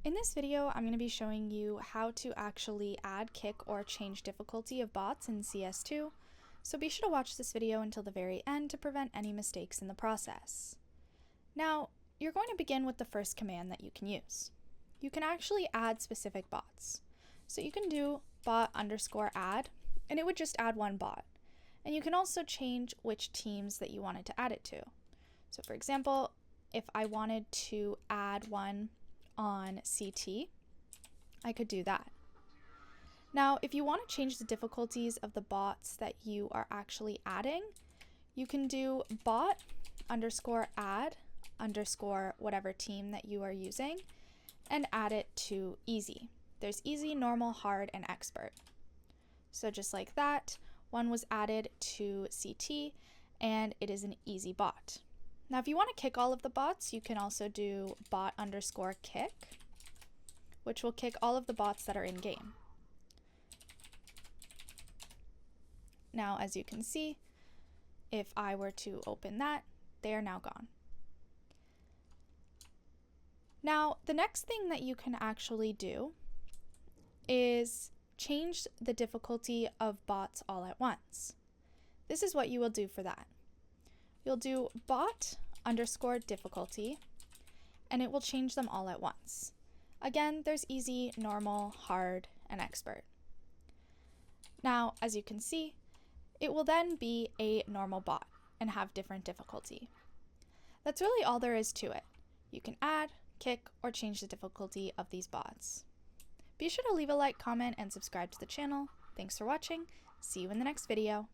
In this video, I'm going to be showing you how to actually add, kick, or change difficulty of bots in CS2, so be sure to watch this video until the very end to prevent any mistakes in the process. Now, you're going to begin with the first command that you can use. You can actually add specific bots. So you can do bot_add, and it would just add one bot. And you can also change which teams that you wanted to add it to. So for example, if I wanted to add one on CT, I could do that. Now, if you want to change the difficulties of the bots that you are actually adding, you can do bot_add_ whatever team that you are using and add it to easy. There's easy, normal, hard, and expert. So just like that, one was added to CT and it is an easy bot. Now, if you want to kick all of the bots, you can also do bot_kick, which will kick all of the bots that are in game. Now, as you can see, if I were to open that, they are now gone. Now, the next thing that you can actually do is change the difficulty of bots all at once. This is what you will do for that. You'll do bot_difficulty, and it will change them all at once. Again, there's easy, normal, hard, and expert. Now, as you can see, it will then be a normal bot and have different difficulty. That's really all there is to it. You can add, kick, or change the difficulty of these bots. Be sure to leave a like, comment, and subscribe to the channel. Thanks for watching. See you in the next video.